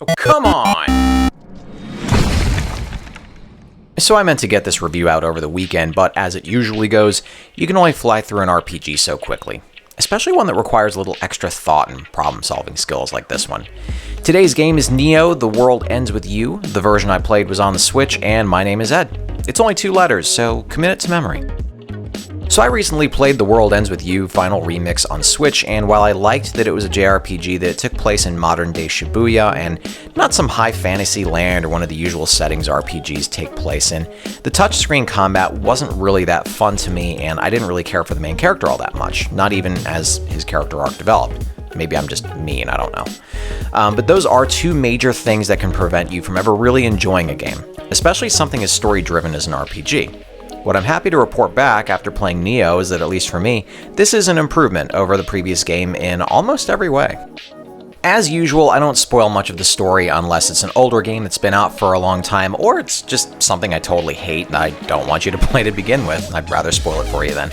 Oh, come on! So I meant to get this review out over the weekend, but as it usually goes, you can only fly through an RPG so quickly. Especially one that requires a little extra thought and problem-solving skills like this one. Today's game is Neo, The World Ends With You. The version I played was on the Switch, and my name is Ed. It's only 2 letters, so commit it to memory. So I recently played The World Ends With You Final Remix on Switch, and while I liked that it was a JRPG that took place in modern-day Shibuya and not some high fantasy land or one of the usual settings RPGs take place in, the touchscreen combat wasn't really that fun to me, and I didn't really care for the main character all that much, not even as his character arc developed. Maybe I'm just mean, I don't know. But those are 2 major things that can prevent you from ever really enjoying a game, especially something as story-driven as an RPG. What I'm happy to report back after playing Neo is that, at least for me, this is an improvement over the previous game in almost every way. As usual, I don't spoil much of the story unless it's an older game that's been out for a long time, or it's just something I totally hate and I don't want you to play to begin with. I'd rather spoil it for you then.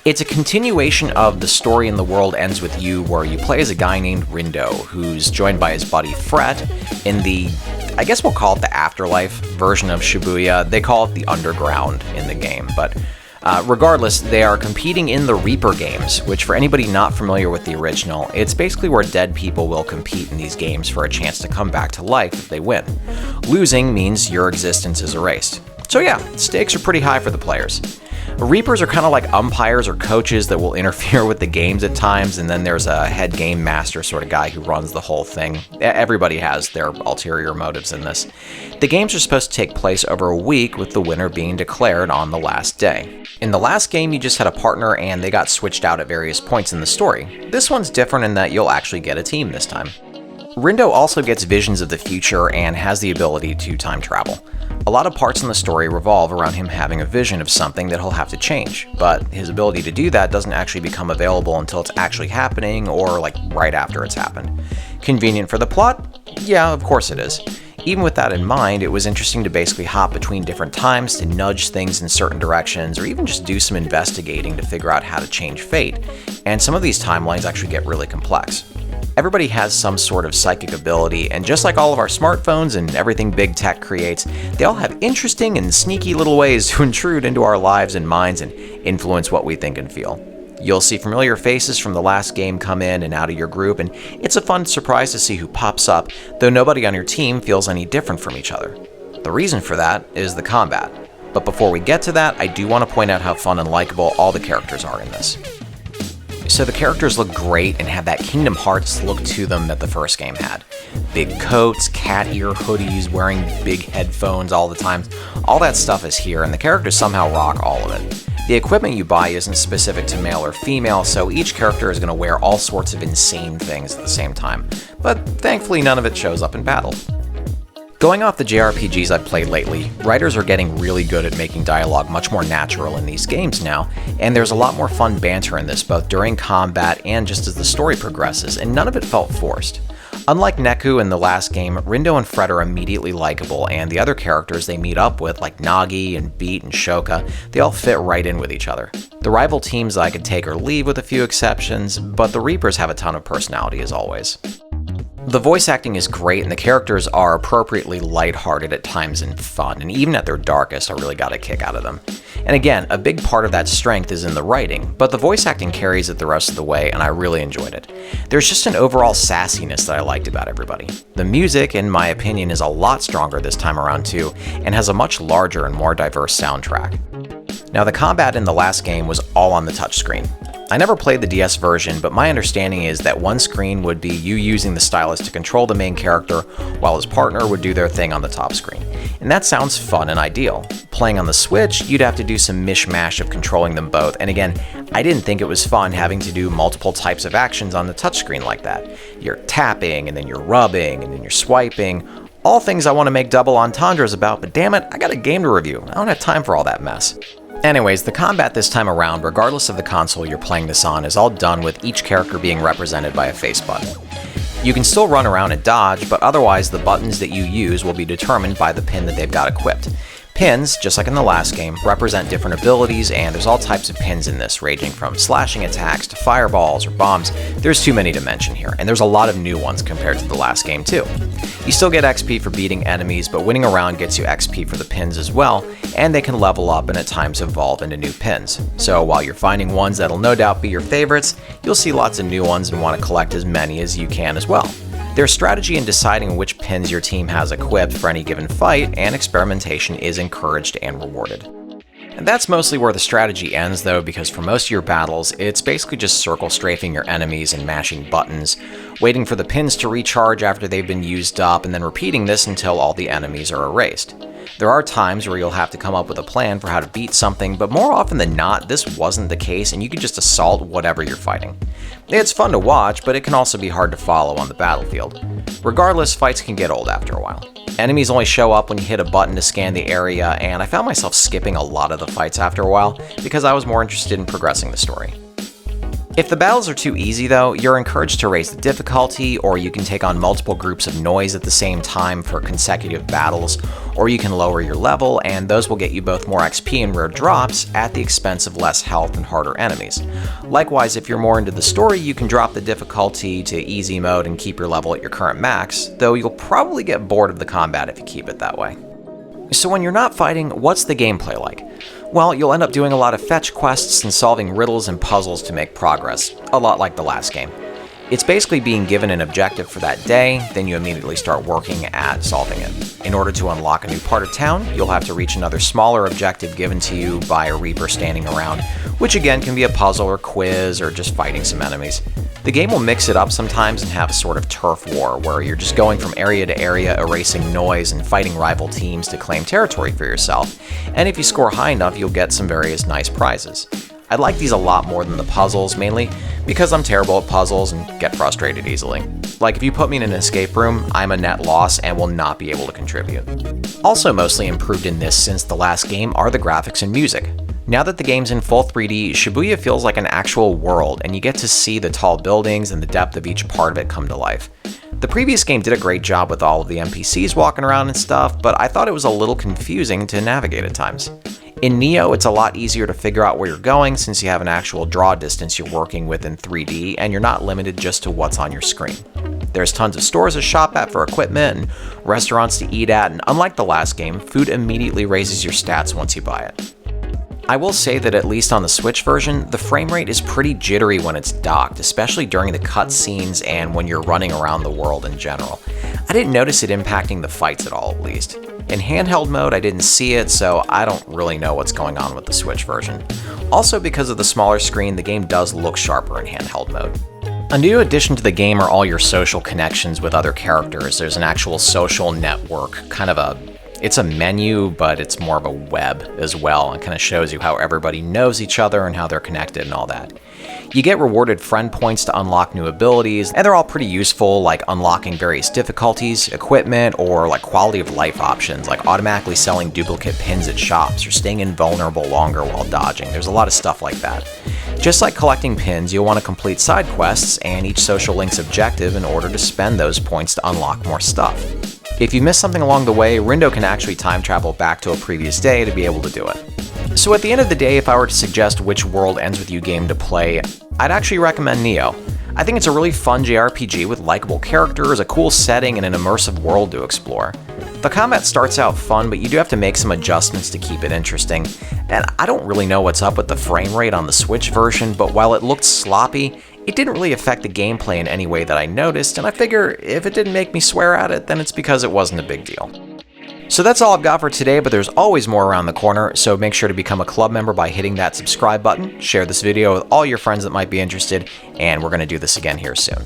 It's a continuation of The Story in The World Ends With You, where you play as a guy named Rindo, who's joined by his buddy Fret in the, I guess we'll call it the afterlife version of Shibuya. They call it the underground in the game, but regardless, they are competing in the Reaper games, which for anybody not familiar with the original, it's basically where dead people will compete in these games for a chance to come back to life if they win. Losing means your existence is erased. So yeah, stakes are pretty high for the players. Reapers are kind of like umpires or coaches that will interfere with the games at times, and then there's a head game master sort of guy who runs the whole thing. Everybody has their ulterior motives in this. The games are supposed to take place over a week, with the winner being declared on the last day. In the last game, you just had a partner and they got switched out at various points in the story. This one's different in that you'll actually get a team this time. Rindo also gets visions of the future and has the ability to time travel. A lot of parts in the story revolve around him having a vision of something that he'll have to change, but his ability to do that doesn't actually become available until it's actually happening or like right after it's happened. Convenient for the plot? Yeah, of course it is. Even with that in mind, it was interesting to basically hop between different times to nudge things in certain directions or even just do some investigating to figure out how to change fate, and some of these timelines actually get really complex. Everybody has some sort of psychic ability, and just like all of our smartphones and everything big tech creates, they all have interesting and sneaky little ways to intrude into our lives and minds and influence what we think and feel. You'll see familiar faces from the last game come in and out of your group, and it's a fun surprise to see who pops up, though nobody on your team feels any different from each other. The reason for that is the combat. But before we get to that, I do want to point out how fun and likable all the characters are in this. So the characters look great and have that Kingdom Hearts look to them that the first game had. Big coats, cat ear hoodies, wearing big headphones all the time. All that stuff is here, and the characters somehow rock all of it. The equipment you buy isn't specific to male or female, so each character is going to wear all sorts of insane things at the same time. But thankfully none of it shows up in battle. Going off the JRPGs I've played lately, writers are getting really good at making dialogue much more natural in these games now, and there's a lot more fun banter in this both during combat and just as the story progresses, and none of it felt forced. Unlike Neku in the last game, Rindo and Fred are immediately likable, and the other characters they meet up with, like Nagi and Beat and Shoka, they all fit right in with each other. The rival teams I could take or leave with a few exceptions, but the Reapers have a ton of personality as always. The voice acting is great, and the characters are appropriately lighthearted at times and fun, and even at their darkest, I really got a kick out of them. And again, a big part of that strength is in the writing, but the voice acting carries it the rest of the way, and I really enjoyed it. There's just an overall sassiness that I liked about everybody. The music, in my opinion, is a lot stronger this time around too, and has a much larger and more diverse soundtrack. Now, the combat in the last game was all on the touchscreen. I never played the DS version, but my understanding is that one screen would be you using the stylus to control the main character, while his partner would do their thing on the top screen. And that sounds fun and ideal. Playing on the Switch, you'd have to do some mishmash of controlling them both, and again, I didn't think it was fun having to do multiple types of actions on the touchscreen like that. You're tapping, and then you're rubbing, and then you're swiping. All things I want to make double entendres about, but damn it, I got a game to review. I don't have time for all that mess. Anyways, the combat this time around, regardless of the console you're playing this on, is all done with each character being represented by a face button. You can still run around and dodge, but otherwise the buttons that you use will be determined by the pin that they've got equipped. Pins, just like in the last game, represent different abilities, and there's all types of pins in this, ranging from slashing attacks to fireballs or bombs. There's too many to mention here, and there's a lot of new ones compared to the last game too. You still get XP for beating enemies, but winning a round gets you XP for the pins as well, and they can level up and at times evolve into new pins. So while you're finding ones that'll no doubt be your favorites, you'll see lots of new ones and want to collect as many as you can as well. There's strategy in deciding which pins your team has equipped for any given fight, and experimentation is encouraged and rewarded. And that's mostly where the strategy ends though, because for most of your battles, it's basically just circle strafing your enemies and mashing buttons, waiting for the pins to recharge after they've been used up, and then repeating this until all the enemies are erased. There are times where you'll have to come up with a plan for how to beat something, but more often than not, this wasn't the case and you can just assault whatever you're fighting. It's fun to watch, but it can also be hard to follow on the battlefield. Regardless, fights can get old after a while. Enemies only show up when you hit a button to scan the area, and I found myself skipping a lot of the fights after a while because I was more interested in progressing the story. If the battles are too easy though, you're encouraged to raise the difficulty, or you can take on multiple groups of noise at the same time for consecutive battles, or you can lower your level, and those will get you both more XP and rare drops at the expense of less health and harder enemies. Likewise, if you're more into the story, you can drop the difficulty to easy mode and keep your level at your current max, though you'll probably get bored of the combat if you keep it that way. So when you're not fighting, what's the gameplay like? Well, you'll end up doing a lot of fetch quests and solving riddles and puzzles to make progress, a lot like the last game. It's basically being given an objective for that day, then you immediately start working at solving it. In order to unlock a new part of town, you'll have to reach another smaller objective given to you by a Reaper standing around, which again can be a puzzle or quiz or just fighting some enemies. The game will mix it up sometimes and have a sort of turf war where you're just going from area to area, erasing noise and fighting rival teams to claim territory for yourself, and if you score high enough, you'll get some various nice prizes. I like these a lot more than the puzzles, mainly because I'm terrible at puzzles and get frustrated easily. Like if you put me in an escape room, I'm a net loss and will not be able to contribute. Also mostly improved in this since the last game are the graphics and music. Now that the game's in full 3D, Shibuya feels like an actual world, and you get to see the tall buildings and the depth of each part of it come to life. The previous game did a great job with all of the NPCs walking around and stuff, but I thought it was a little confusing to navigate at times. In Neo, it's a lot easier to figure out where you're going since you have an actual draw distance you're working with in 3D, and you're not limited just to what's on your screen. There's tons of stores to shop at for equipment and restaurants to eat at, and unlike the last game, food immediately raises your stats once you buy it. I will say that at least on the Switch version, the frame rate is pretty jittery when it's docked, especially during the cutscenes and when you're running around the world in general. I didn't notice it impacting the fights at all, at least. In handheld mode, I didn't see it, so I don't really know what's going on with the Switch version. Also, because of the smaller screen, the game does look sharper in handheld mode. A new addition to the game are all your social connections with other characters. There's an actual social network, it's a menu, but it's more of a web as well, and kind of shows you how everybody knows each other and how they're connected and all that. You get rewarded friend points to unlock new abilities, and they're all pretty useful, like unlocking various difficulties, equipment, or like quality of life options, like automatically selling duplicate pins at shops or staying invulnerable longer while dodging. There's a lot of stuff like that. Just like collecting pins, you'll want to complete side quests and each social link's objective in order to spend those points to unlock more stuff. If you miss something along the way, Rindo can actually time travel back to a previous day to be able to do it. So at the end of the day, if I were to suggest which world ends with you game to play, I'd actually recommend Neo. I think it's a really fun JRPG with likable characters, a cool setting, and an immersive world to explore. The combat starts out fun, but you do have to make some adjustments to keep it interesting, and I don't really know what's up with the frame rate on the Switch version, but while it looked sloppy, it didn't really affect the gameplay in any way that I noticed, and I figure if it didn't make me swear at it, then it's because it wasn't a big deal. So that's all I've got for today, but there's always more around the corner, so make sure to become a club member by hitting that subscribe button, share this video with all your friends that might be interested, and we're going to do this again here soon.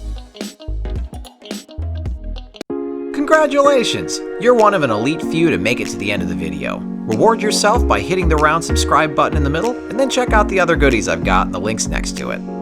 Congratulations! You're one of an elite few to make it to the end of the video. Reward yourself by hitting the round subscribe button in the middle, and then check out the other goodies I've got and the links next to it.